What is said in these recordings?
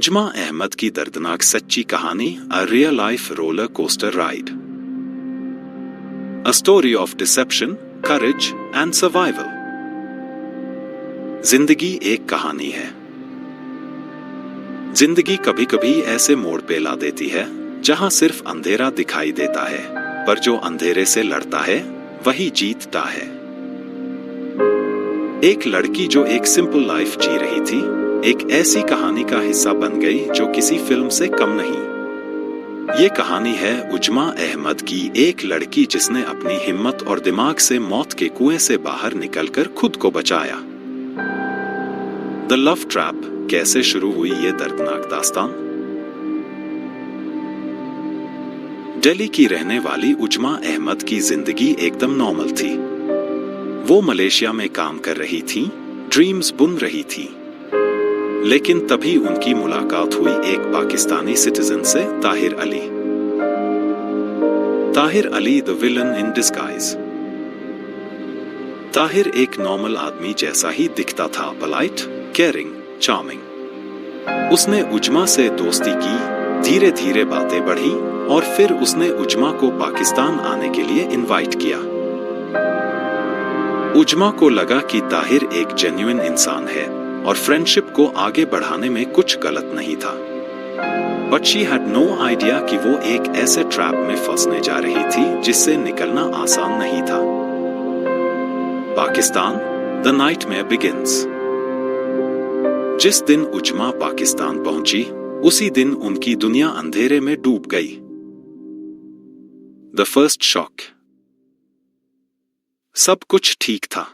उजमा अहमद की दर्दनाक सच्ची कहानी, a real life roller coaster ride, a story of deception, courage and survival. जिंदगी एक कहानी है। जिंदगी कभी कभी ऐसे मोड़ पे ला देती है जहां सिर्फ अंधेरा दिखाई देता है, पर जो अंधेरे से लड़ता है वही जीतता है। एक लड़की जो एक सिंपल लाइफ जी रही थी, एक ऐसी कहानी का हिस्सा बन गई जो किसी फिल्म से कम नहीं। ये कहानी है उजमा अहमद की, एक लड़की जिसने अपनी हिम्मत और दिमाग से मौत के कुएं से बाहर निकलकर खुद को बचाया। द लव ट्रैप, कैसे शुरू हुई ये दर्दनाक दास्तान। दिल्ली की रहने वाली उजमा अहमद की जिंदगी एकदम नॉर्मल थी। वो मलेशिया में काम कर रही थी, ड्रीम्स बुन रही थी। लेकिन तभी उनकी मुलाकात हुई एक पाकिस्तानी सिटीजन से, Tahir Ali. Tahir Ali, the villain in disguise. Tahir एक नॉर्मल आदमी जैसा ही दिखता था, पोलाइट, केयरिंग, चार्मिंग। उसने उजमा से दोस्ती की, धीरे धीरे बातें बढ़ी और फिर उसने उजमा को पाकिस्तान आने के लिए इनवाइट किया। उजमा को लगा कि ताहिर एक जेन्युइन इंसान है और फ्रेंडशिप को आगे बढ़ाने में कुछ गलत नहीं था। But she had no idea कि वो एक ऐसे ट्रैप में फंसने जा रही थी जिससे निकलना आसान नहीं था। Pakistan, the nightmare begins. जिस दिन उजमा पाकिस्तान पहुंची, उसी दिन उनकी दुनिया अंधेरे में डूब गई। The first shock. सब कुछ ठीक था,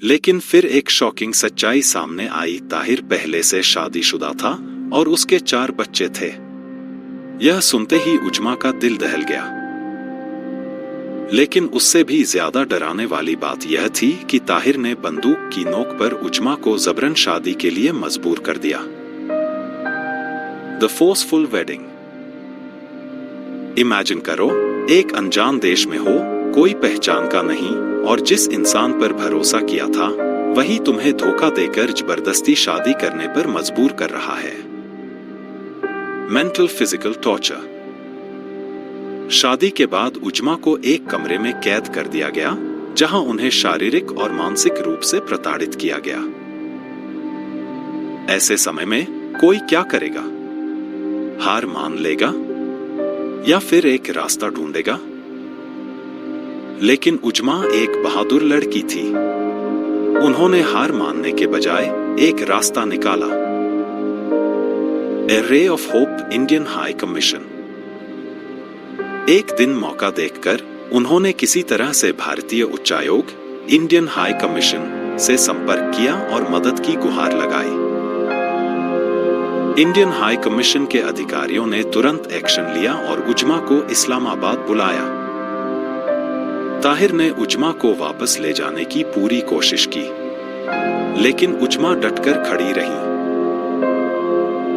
लेकिन फिर एक शॉकिंग सच्चाई सामने आई। ताहिर पहले से शादीशुदा था और उसके 4 बच्चे थे। यह सुनते ही उजमा का दिल दहल गया। लेकिन उससे भी ज्यादा डराने वाली बात यह थी कि ताहिर ने बंदूक की नोक पर उजमा को जबरन शादी के लिए मजबूर कर दिया। The forceful wedding. इमेजिन करो, एक अनजान देश में हो, कोई पहचान का नहीं, और जिस इंसान पर भरोसा किया था वही तुम्हें धोखा देकर जबरदस्ती शादी करने पर मजबूर कर रहा है। Mental physical torture. शादी के बाद उजमा को एक कमरे में कैद कर दिया गया, जहां उन्हें शारीरिक और मानसिक रूप से प्रताड़ित किया गया। ऐसे समय में कोई क्या करेगा? हार मान लेगा या फिर एक रास्ता ढूंढेगा? लेकिन उजमा एक बहादुर लड़की थी। उन्होंने हार मानने के बजाय एक रास्ता निकाला। A ray of hope, Indian high commission. एक दिन मौका देखकर उन्होंने किसी तरह से भारतीय उच्चायोग, इंडियन हाई कमीशन से संपर्क किया और मदद की गुहार लगाई। इंडियन हाई कमीशन के अधिकारियों ने तुरंत एक्शन लिया और उजमा को इस्लामाबाद बुलाया। ताहिर ने उजमा को वापस ले जाने की पूरी कोशिश की, लेकिन उजमा डटकर खड़ी रही।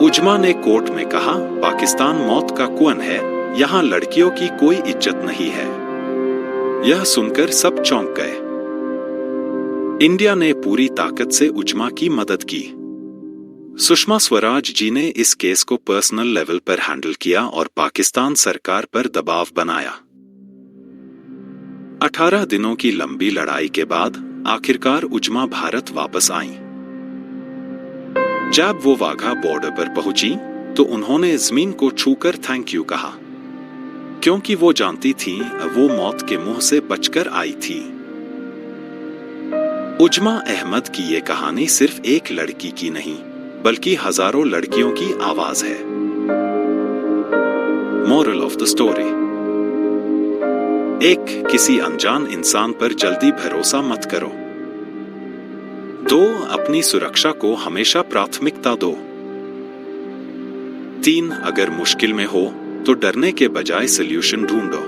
उजमा ने कोर्ट में कहा, पाकिस्तान मौत का कुआं है, यहाँ लड़कियों की कोई इज्जत नहीं है। यह सुनकर सब चौंक गए। इंडिया ने पूरी ताकत से उजमा की मदद की। सुषमा स्वराज जी ने इस केस को पर्सनल लेवल पर हैंडल किया और पाकिस्तान सरकार पर दबाव बनाया। 18 दिनों की लंबी लड़ाई के बाद आखिरकार उजमा भारत वापस आईं। जब वो वाघा बॉर्डर पर पहुंची तो उन्होंने जमीन को छूकर थैंक यू कहा, क्योंकि वो जानती थी वो मौत के मुंह से बचकर आई थी। उजमा अहमद की ये कहानी सिर्फ एक लड़की की नहीं, बल्कि हजारों लड़कियों की आवाज है। Moral of the story. एक, किसी अनजान इंसान पर जल्दी भरोसा मत करो। 2, अपनी सुरक्षा को हमेशा प्राथमिकता दो। 3, अगर मुश्किल में हो तो डरने के बजाय सॉल्यूशन ढूंढो।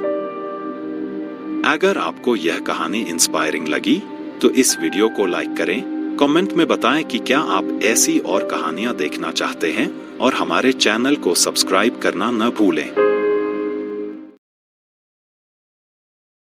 अगर आपको यह कहानी इंस्पायरिंग लगी तो इस वीडियो को लाइक करें, कमेंट में बताएं कि क्या आप ऐसी और कहानियां देखना चाहते हैं और हमारे चैनल को सब्सक्राइब करना न भूलें।